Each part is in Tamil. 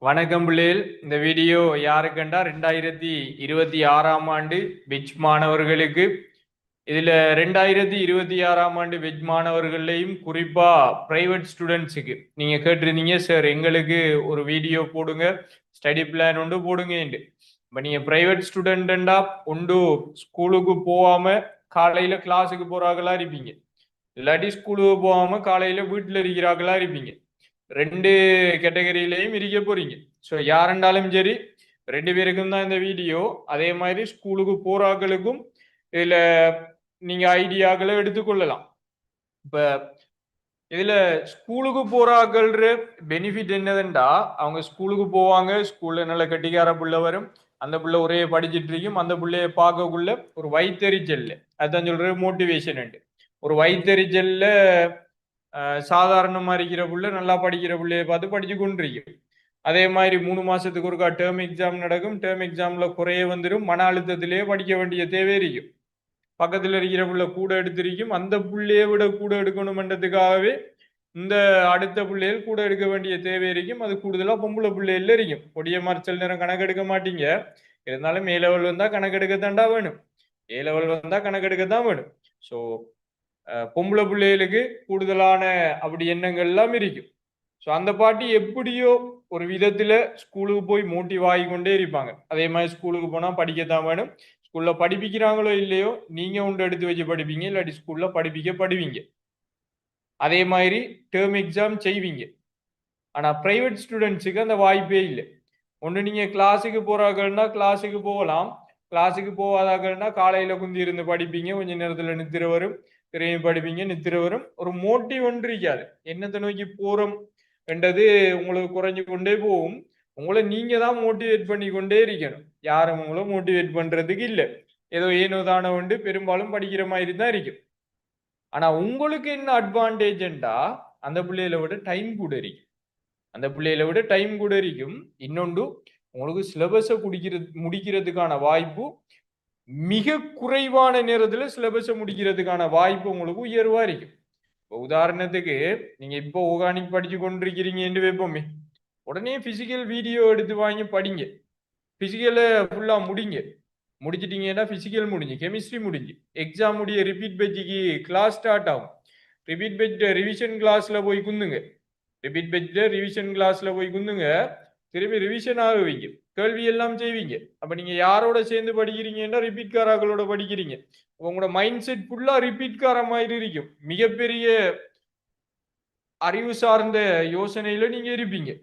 வணக்கம் பிள்ளைகள். இந்த வீடியோ யாருக்கண்டா 2026ஆம் ஆண்டு வெஜ் மாணவர்களுக்கு. இதுல 2026ஆம் ஆண்டு வெஜ் மாணவர்களையும் குறிப்பா பிரைவேட் ஸ்டூடெண்ட்ஸுக்கு நீங்க கேட்டிருந்தீங்க, சார் எங்களுக்கு ஒரு வீடியோ போடுங்க, ஸ்டடி பிளான் ஒன்று போடுங்க. இப்ப நீங்க பிரைவேட் ஸ்டூடெண்டா ஒன்று ஸ்கூலுக்கு போகாம காலையில கிளாஸுக்கு போறாங்களா இருப்பீங்க, இல்லாட்டி ஸ்கூலுக்கு போகாம காலையில வீட்டுல இருக்கிறாங்களா இருப்பீங்க. ரெண்டு கேட்டகரியிலையும் இருக்க போறீங்க. ஸோ யாருண்டாலும் சரி, ரெண்டு பேருக்கும் தான் இந்த வீடியோ. அதே மாதிரி ஸ்கூலுக்கு போறாக்களுக்கும் இதுல நீங்க ஐடியாக்களை எடுத்துக்கொள்ளலாம். இப்ப இதுல ஸ்கூலுக்கு போறாக்கள்ற பெனிஃபிட் என்னதுண்டா, அவங்க ஸ்கூலுக்கு போவாங்க, ஸ்கூல்ல நல்ல கட்டிக்கார புள்ள வரும், அந்த புள்ள ஒரே படிச்சுட்டு இருக்கும், அந்த புள்ளைய பார்க்கக்குள்ள ஒரு வயிற்றெரிச்சல், அதுதான் சொல்ற மோட்டிவேஷன். ஒரு வயிற்றெரிச்சல்ல சாதாரணமா இருக்கிற புள்ள நல்லா படிக்கிற புள்ளைய பார்த்து படிச்சு கொண்டிருக்கும். அதே மாதிரி 3 மாசத்துக்கு ஒருக்கா டேர்ம் எக்ஸாம் நடக்கும், டேர்ம் எக்ஸாம்ல குறைய வந்துடும், மன அழுத்தத்திலேயே படிக்க வேண்டிய தேவை இருக்கும். பக்கத்துல இருக்கிற புள்ள கூட எடுத்திருக்கும், அந்த புள்ளைய விட கூட எடுக்கணும்ன்றதுக்காகவே இந்த அடுத்த பிள்ளைகள் கூட எடுக்க வேண்டிய தேவை இருக்கும். அது கூடுதலா பொம்பளை பிள்ளைகள் இருக்கும். கொடிய மறைச்சல் நேரம் கணக்கெடுக்க மாட்டீங்க, இருந்தாலும் ஏ லெவல் வந்தா கணக்கெடுக்கத்தாண்டா வேணும், ஏ லெவல் வந்தா கணக்கெடுக்கத்தான் வேணும். ஸோ பொம்பளை பிள்ளைகளுக்கு கூடுதலான அப்படி எண்ணங்கள் எல்லாம் இருக்கும். ஸோ அந்த பாட்டி எப்படியோ ஒரு விதத்துல ஸ்கூலுக்கு போய் மோட்டிவ் ஆகி கொண்டே இருப்பாங்க. அதே மாதிரி ஸ்கூலுக்கு போனா படிக்கத்தான் வேணும். ஸ்கூல்ல படிப்பிக்கிறாங்களோ இல்லையோ, நீங்க ஒன்று எடுத்து வச்சு படிப்பீங்க, இல்லாட்டி ஸ்கூல்ல படிப்பிக்கப்படுவீங்க. அதே மாதிரி டேர்ம் எக்ஸாம் செய்வீங்க. ஆனா பிரைவேட் ஸ்டூடெண்ட்ஸுக்கு அந்த வாய்ப்பே இல்லை. ஒன்று நீங்க கிளாஸுக்கு போறாங்கன்னா கிளாஸுக்கு போகலாம், கிளாஸுக்கு போகாதாக்கள்னா காலையில குந்தி இருந்து படிப்பீங்க, கொஞ்ச நேரத்துல நித்திர வரும், திரும்பி படிப்பீங்க, நித்திர வரும். ஒரு மோட்டிவ் ஒன்று இருக்காது. என்னத்தை நோக்கி போறோம் என்றது உங்களுக்கு குறைஞ்சு கொண்டே போகும். உங்களை நீங்க தான் மோட்டிவேட் பண்ணி கொண்டே இருக்கணும். யாரும் உங்களை மோட்டிவேட் பண்றதுக்கு இல்லை. ஏதோ ஏனோ தானோ உண்டு, பெரும்பாலும் படிக்கிற மாதிரி தான் இருக்கும். ஆனா உங்களுக்கு என்ன அட்வான்டேஜ்ண்டா, அந்த பிள்ளைகளை விட டைம் கூட இருக்கும். அந்த பிள்ளைகளை விட டைம் கூட இருக்கும். இன்னொன்று, உங்களுக்கு சிலபஸை முடிக்கிறதுக்கான வாய்ப்பு மிக குறைவான நேரத்துல சிலபஸை முடிக்கிறதுக்கான வாய்ப்பு உங்களுக்கு உயர்வா இருக்கும். உதாரணத்துக்கு, நீங்க இப்போ ஆர்கானிக் படிச்சு கொண்டிருக்கிறீங்கன்னு வைப்போமே, உடனே பிசிக்கல் வீடியோ எடுத்து வாங்கி படிங்க, பிசிக்கலை ஃபுல்லா முடிங்க. முடிச்சிட்டீங்கன்னா பிசிக்கல் முடிஞ்சு, கெமிஸ்ட்ரி முடிஞ்சு, எக்ஸாம் முடிய ரிப்பீட் பேஜுக்கு கிளாஸ் ஸ்டார்ட் ஆகும். ரிப்பீட் பேஜ் ரிவிஷன் கிளாஸ்ல போய் குந்துங்க, ரிப்பீட் பேஜ்ல ரிவிஷன் கிளாஸ்ல போய் குந்துங்க, திரும்பி ரிவிஷன் ஆகுவீங்க, கேள்வி எல்லாம் செய்வீங்க. அப்ப நீங்க யாரோட சேர்ந்து படிக்கிறீங்கன்னா ரிப்பீட் காராக்களோட படிக்கிறீங்க. உங்களோட மைண்ட் செட் ஃபுல்லா ரிப்பீட் கார மாதிரி இருக்கும். மிகப்பெரிய அறிவு சார்ந்த யோசனையில நீங்க இருப்பீங்க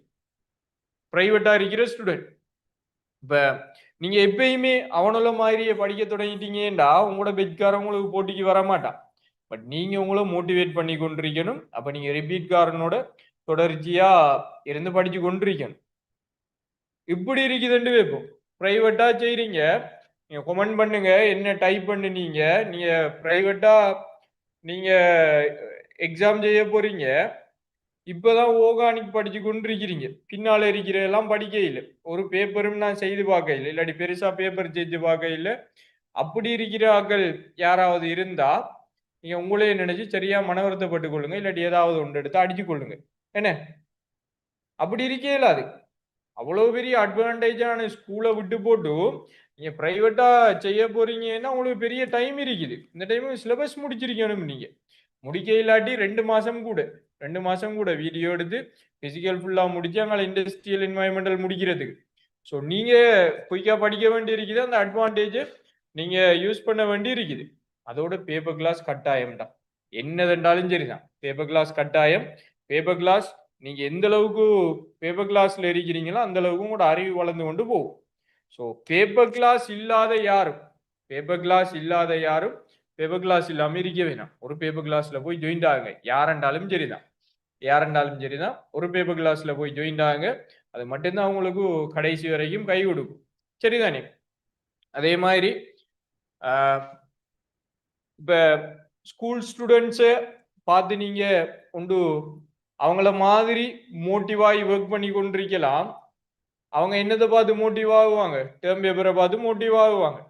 பிரைவேட்டா இருக்கிற ஸ்டூடெண்ட். இப்ப நீங்க எப்பயுமே அவனோட மாதிரியே படிக்க தொடங்கிட்டீங்கன்னா உங்களோட பெட்காரன் உங்களுக்கு போட்டிக்கு வர மாட்டான். பட் நீங்க உங்களை மோட்டிவேட் பண்ணி கொண்டிருக்கணும். அப்ப நீங்க ரிப்பீட் காரனோட தொடர்ச்சியா இருந்து படிச்சு கொண்டிருக்கணும். இப்படி இருக்குதுன்னு வைப்போம். பிரைவேட்டா செய்றீங்க, நீங்க கமெண்ட் பண்ணுங்க, என்ன டைப் பண்ணுனீங்க, நீங்க பிரைவேட்டா நீங்க எக்ஸாம் செய்ய போறீங்க, இப்பதான் ஆர்கானிக் படிச்சு கொண்டிருக்கிறீங்க, பின்னால இருக்கிற எல்லாம் படிக்க இல்லை, ஒரு பேப்பரும் நான் செய்து பார்க்க இல்லை, இல்லாட்டி பெருசா பேப்பர் செஞ்சு பார்க்க இல்லை. அப்படி இருக்கிற ஆக்கள் யாராவது இருந்தா நீங்க உங்களே நினைச்சு சரியா மன வருத்தப்பட்டுக் கொள்ளுங்க, இல்லாட்டி ஏதாவது ஒன்று எடுத்து அடிச்சு கொள்ளுங்க. என்ன அப்படி இருக்கே இல்லாது. அவ்வளவு பெரிய அட்வான்டேஜான ஸ்கூலை விட்டு போட்டு நீங்க பிரைவேட்டா செய்ய போறீங்கன்னா உங்களுக்கு பெரிய டைம் இருக்குது. இந்த டைம் சிலபஸ் முடிச்சிருக்கணும். நீங்க முடிக்க இல்லாட்டி 2 மாசம் கூட, 2 மாசம் கூட வீடியோ எடுத்து பிசிக்கல் ஃபுல்லா முடிச்சு அங்கே இண்டஸ்ட்ரியல் என்வாயன்மெண்டல் முடிக்கிறதுக்கு. ஸோ நீங்க குயிக்கா படிக்க வேண்டி இருக்குது. அந்த அட்வான்டேஜ் நீங்க யூஸ் பண்ண வேண்டி இருக்குது. அதோட பேப்பர் கிளாஸ் கட்டாயம் தான், என்னதுண்டாலும் சரிதான். பேப்பர் கிளாஸ் கட்டாயம். பேப்பர் கிளாஸ் நீங்க எந்த அளவுக்கு பேப்பர் கிளாஸ்ல இருக்கிறீங்களோ அந்த அளவுக்கு உங்களோட அறிவு வளர்ந்து கொண்டு போகும். ஸோ பேப்பர் கிளாஸ் இல்லாத யாரும், பேப்பர் கிளாஸ் இல்லாத யாரும் பேப்பர் கிளாஸ் இல்லாம இருக்க வேணாம். ஒரு பேப்பர் கிளாஸ்ல போய் ஜாயின் ஆகுங்க, யாரெண்டாலும் சரிதான், யாரெண்டாலும் சரிதான். ஒரு பேப்பர் கிளாஸ்ல போய் ஜாயின் ஆகுங்க. அது மட்டும்தான் அவங்களுக்கு கடைசி வரைக்கும் கை கொடுக்கும். சரிதானே? அதே மாதிரி இப்ப ஸ்கூல் ஸ்டூடெண்ட்ஸை பார்த்து நீங்க ஒன்று அவங்கள மாதிரி மோட்டிவாகி ஒர்க் பண்ணி கொண்டிருக்கலாம். அவங்க என்னத்தை பார்த்து மோட்டிவ் ஆகுவாங்க? டேர்ம் பேப்பரை பார்த்து மோட்டிவ் ஆகுவாங்க.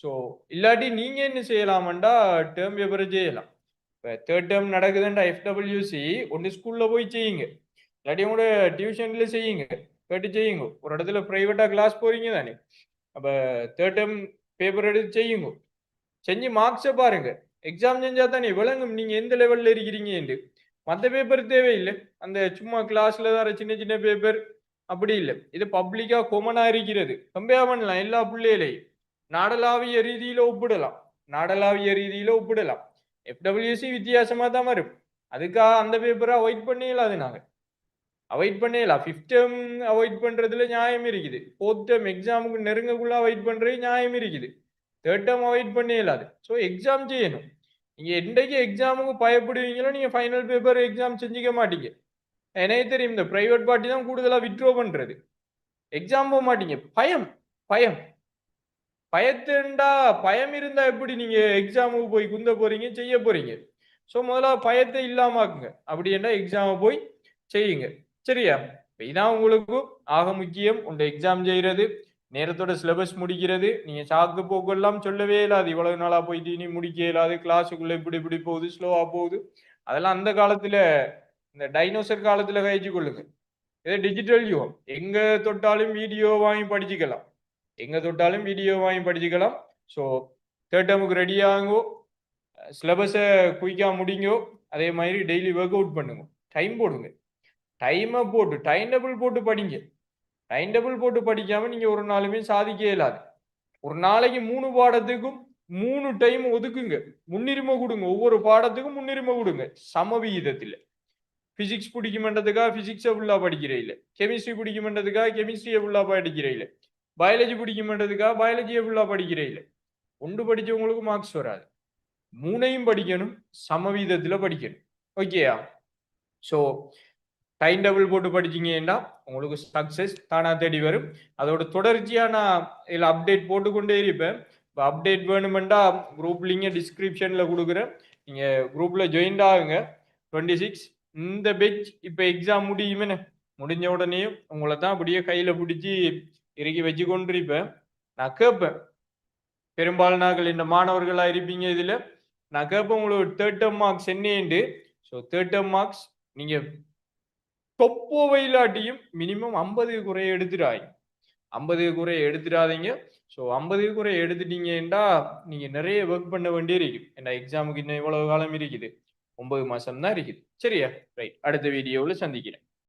ஸோ இல்லாட்டி நீங்க என்ன செய்யலாம்டா, டேர்ம் பேப்பரை செய்யலாம். இப்போ தேர்ட் டேர்ம் நடக்குதுண்டா எஃப்டபிள்யூசி, ஒன்று ஸ்கூல்ல போய் செய்யுங்க, இல்லாட்டி உங்களோட டியூஷன்ல செய்யுங்க. கேட்டு செய்யுங்க. ஒரு இடத்துல பிரைவேட்டா கிளாஸ் போறீங்க தானே, அப்ப தேர்ட் டேர்ம் பேப்பர் எடுத்து செய்யுங்க. செஞ்சு மார்க்ஸை பாருங்க. எக்ஸாம் செஞ்சா தானே விளங்கும் நீங்க எந்த லெவல்ல இருக்கிறீங்க என்று. மத்த பேப்பர் தேவையில்லை. அந்த சும்மா கிளாஸ்ல தர சின்ன சின்ன பேப்பர் அப்படி இல்லை. இது பப்ளிக்கா கொமனா இருக்கிறது. கம்பேர் பண்ணலாம் எல்லா பிள்ளைகளையும். நாடளாவிய ரீதியில ஒப்பிடலாம். நாடளாவிய ரீதியில ஒப்பிடலாம். எஃப்டபிள்யூசி வித்தியாசமா தான் வரும். அதுக்காக அந்த பேப்பரை அவாய்ட் பண்ணிடலாம். அது நாங்க அவாய்ட் பண்ணிடலாம். ஃபிஃப்த் டேர்ம் அவாய்ட் பண்றதுல நியாயம் இருக்குது. ஃபோர்த் டேர்ம் எக்ஸாமுக்கு நெருங்கக்குள்ள அவாய்ட் பண்றது நியாயம் இருக்குது. தேர்ட் டேர்ம் அவாய்ட் பண்ண இயலாது. ஸோ எக்ஸாம் செய்யணும். நீங்க என்றைக்கு எக்ஸாமுக்கு பயப்படுவீங்களோ நீங்க ஃபைனல் பேப்பர் எக்ஸாம் செஞ்சுக்க மாட்டீங்க. எனக்கு தெரியும் இந்த பிரைவேட் பார்ட்டி தான் கூடுதலா வித்ட்ரோ பண்றது. எக்ஸாம் போக மாட்டீங்க. பயம் பயம் பயத்துண்டா பயம் இருந்தா எப்படி நீங்க எக்ஸாமுக்கு போய் குந்த போறீங்க செய்ய போறீங்க. ஸோ முதல்ல பயத்தை இல்லாமாக்குங்க. அப்படி என்ன எக்ஸாமை போய் செய்யுங்க. சரியா? இதான் உங்களுக்கு ஆக முக்கியம். உங்க எக்ஸாம் செய்யறது, நேரத்தோட சிலபஸ் முடிக்கிறது. நீங்க சாக்கு போக்கெல்லாம் சொல்லவே இல்லாது. இவ்வளவு நாளா போயிட்டு இனி முடிக்க இயலாது, கிளாஸுக்குள்ள இப்படி இப்படி போகுது, ஸ்லோவா போகுது. அதெல்லாம் அந்த காலத்துல இந்த டைனோசர் காலத்துல கழிச்சு கொள்ளுங்க. இது டிஜிட்டல் யுகம். எங்க தொட்டாலும் வீடியோ வாங்கி படிச்சுக்கலாம். எங்க தொட்டாலும் வீடியோ வாங்கி படிச்சுக்கலாம். ஸோ தேர்ட் டேர்முக்கு ரெடி ஆகுங்கோ, சிலபஸை குயிக்காக முடிங்கோ. அதே மாதிரி டெய்லி ஒர்க் அவுட் பண்ணுங்க. டைம் போடுங்க. டைமை போட்டு டைம் டேபிள் போட்டு படிங்க. டைம் டேபிள் போட்டு படிக்காம நீங்க ஒரு நாளுமே சாதிக்க இயலாது. ஒரு நாளைக்கு 3 பாடத்துக்கும் 3 டைம் ஒதுக்குங்க. முன்னுரிமை கொடுங்க. ஒவ்வொரு பாடத்துக்கும் முன்னுரிமை கொடுங்க. சம விகிதத்தில். பிசிக்ஸ் பிடிக்குமென்றதுக்காக பிசிக்ஸை ஃபுல்லா படிக்கிற இல்லை. கெமிஸ்ட்ரி பிடிக்குமென்றதுக்காக கெமிஸ்ட்ரியை ஃபுல்லா படிக்கிற இல்லை. பயாலஜி பிடிக்குமென்றதுக்காக பயாலஜியை ஃபுல்லா படிக்கிற இல்லை. ஒன்று படிச்சவங்களுக்கு மார்க்ஸ் வராது. 3ஐயும் படிக்கணும். சம விகிதத்தில் படிக்கணும். ஓகேயா? ஸோ டைம் டேபிள் போட்டு படிச்சீங்கன்னா உங்களுக்கு சக்சஸ் தானா தேடி வரும். அதோட தொடர்ச்சியா நான் இதில் அப்டேட் போட்டுக்கொண்டே இருப்பேன். இப்போ அப்டேட் வேணுமெண்டா குரூப் லிங்க டிஸ்கிரிப்ஷன்ல கொடுக்குறேன். நீங்க குரூப்ல ஜாயின் ஆகுங்க. 26 இந்த பெச் இப்போ எக்ஸாம் முடியுமே, முடிஞ்ச உடனே உங்களை தான் அப்படியே கையில பிடிச்சி இறுக்கி வச்சு கொண்டிருப்பேன். நான் கேட்பேன், பெரும்பாலான இந்த மாணவர்களா இருப்பீங்க இதுல. நான் கேட்பேன் உங்களுக்கு தேர்ட் டேர்ம் மார்க்ஸ் என்னண்டு. ஸோ தேர்ட் டேர்ம் மார்க்ஸ் நீங்க தொப்போவை இல்லாட்டியும் மினிமம் 50 குறைய எடுத்துடாதீங்க. 50 குறைய எடுத்துடாதீங்க. ஸோ 50 குறைய எடுத்துட்டீங்கன்னா நீங்க நிறைய ஒர்க் பண்ண வேண்டி இருக்கு. ஏன்னா எக்ஸாமுக்கு இன்னும் இவ்வளவு காலம் இருக்குது. 9 மாசம் தான் இருக்குது. சரியா? ரைட். அடுத்த வீடியோவில் சந்திக்கிறேன்.